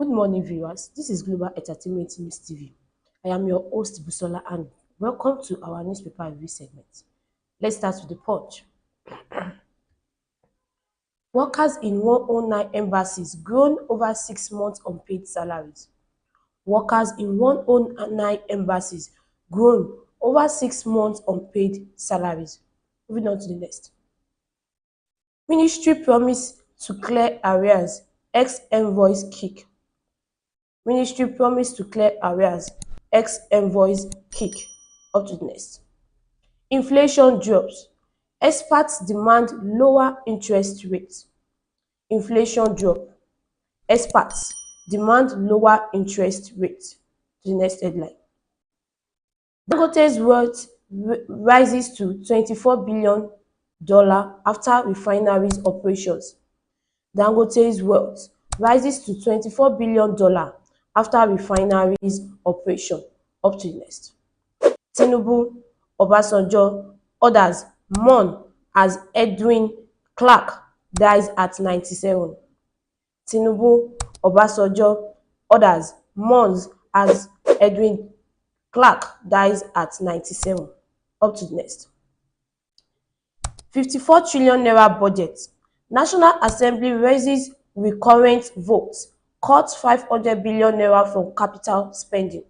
Good morning, viewers. This is Global Entertainment News TV. I am your host, Busola, and welcome to our newspaper review segment. Let's start with the Punch. Workers in 109 embassies groan over 6 months unpaid salaries. Workers in 109 embassies groan over 6 months unpaid salaries. Moving on to the next. Ministry promise to clear arrears, ex-envoys kick. Ministry promise to clear arrears, ex-envoys kick. Up to the next. Inflation drops, experts demand lower interest rates. Inflation drop, experts demand lower interest rates. To the next headline. Dangote's wealth rises to $24 billion after refineries operations. Dangote's wealth rises to $24 billion after refineries operation. Up to the next. Tinubu, Obasanjo, others mourn as Edwin Clark dies at 97. Tinubu, Obasanjo, others mourns as Edwin Clark dies at 97. Up to the next. 54 trillion naira budget. National Assembly raises recurrent votes, cuts 500 billion naira from capital spending.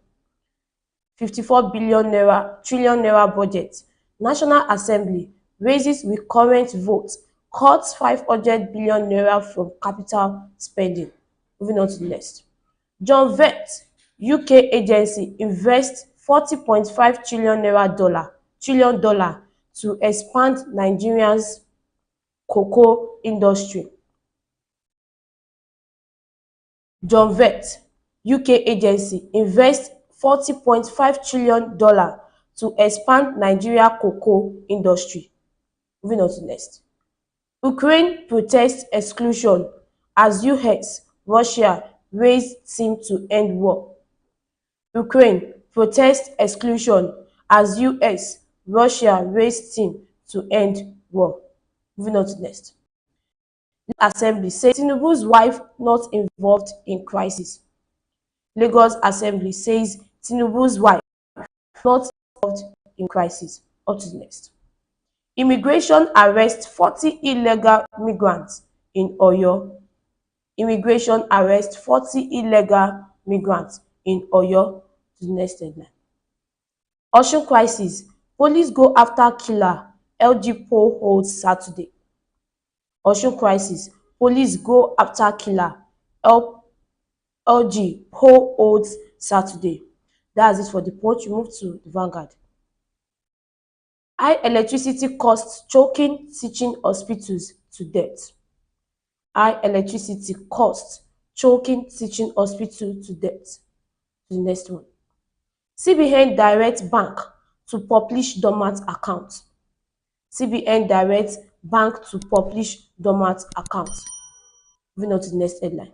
54 trillion naira budget. National Assembly raises recurrent votes, cuts 500 billion naira from capital spending. Moving on to the next. John Vett, UK agency, invests $40.5 trillion to expand Nigeria's cocoa industry. John Vett, UK agency, invests $40.5 trillion to expand Nigeria cocoa industry. Moving on to next. Ukraine protests exclusion as US, Russia raise team to end war. Ukraine protests exclusion as US, Russia raise team to end war. Moving on to next. Assembly says Tinubu's wife not involved in crisis. Lagos Assembly says Tinubu's wife not involved in crisis. Up to the next. Immigration arrests 40 illegal migrants in Oyo. Immigration arrests 40 illegal migrants in Oyo. To the next headline. Osun crisis. Police go after killer. LG poll holds Saturday. Osun crisis. Police go after killer. LG poll holds Saturday. That's it for the Punch. We move to the Vanguard. High electricity costs choking teaching hospitals to death. High electricity costs choking teaching hospital to death. To the next one. CBN directs bank to publish dormant account. CBN directs bank to publish dormant account. Moving on to the next headline.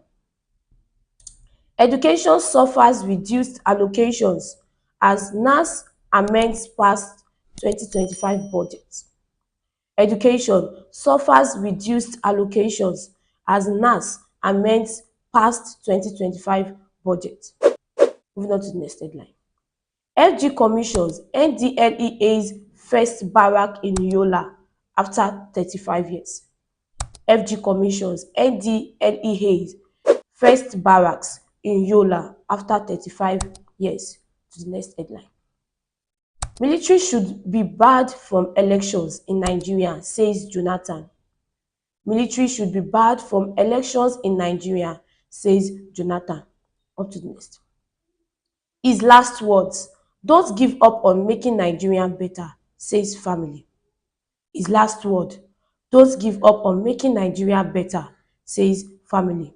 Education suffers reduced allocations as NAS amends past 2025 budget. Education suffers reduced allocations as NAS amends past 2025 budget. Moving on to the next headline. FG commissions NDLEA's first barrack in Yola after 35 years. FG commissions NDLEA's first barracks in Yola after 35 years. To the next headline. Military should be barred from elections in Nigeria, says Jonathan. Military should be barred from elections in Nigeria, says Jonathan. Up to the next. His last words: don't give up on making Nigeria better, says family. His last word: don't give up on making Nigeria better, says family.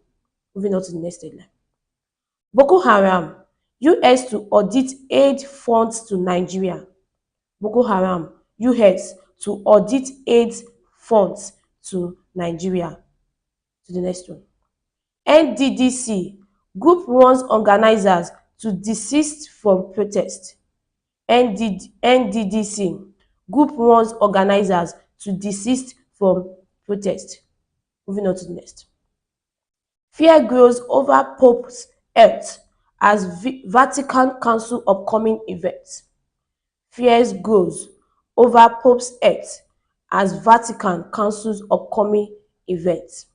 Moving on to the next headline. Boko Haram, US to audit aid funds to Nigeria. Boko Haram, US to audit aid funds to Nigeria. To the next one. NDDC, group warns organizers to desist from protest. NDDC, group warns organizers to desist from protest. Moving on to the next. Fear grows over Pope's health as Vatican cancels upcoming events. Fear grows over Pope's health as Vatican cancels upcoming events.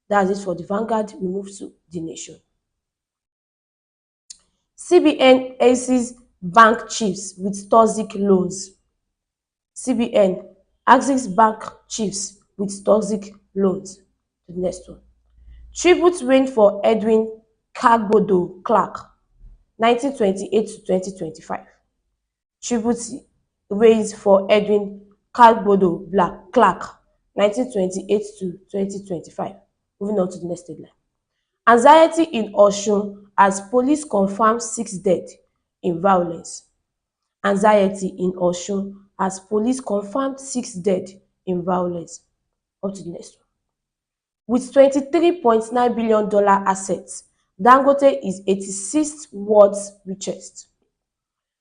That's it for the Vanguard. We move to the Nation. CBN aces bank chiefs with toxic loans. CBN axes bank chiefs with toxic loans. The next one. Tribute reign for Edwin Kagbodo Clark, 1928 to 2025. Tribute raised for Edwin Kagbodo Clark, 1928 to 2025. Moving on to the next headline. Anxiety in Osun as police confirm 6 dead in violence. Anxiety in Osun as police confirmed 6 dead in violence. Up to the next one. With $23.9 billion assets, Dangote is 86th world's richest.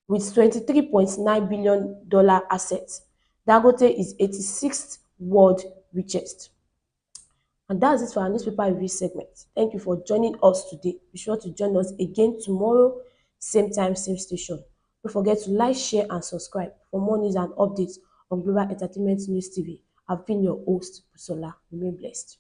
With $23.9 billion assets, Dangote is 86th world richest. And that's it for our newspaper review segment. Thank you for joining us today. Be sure to join us again tomorrow, same time, same station. Don't forget to like, share, and subscribe for more news and updates on Global Entertainment News TV. I've been your host, Busola. Remain blessed.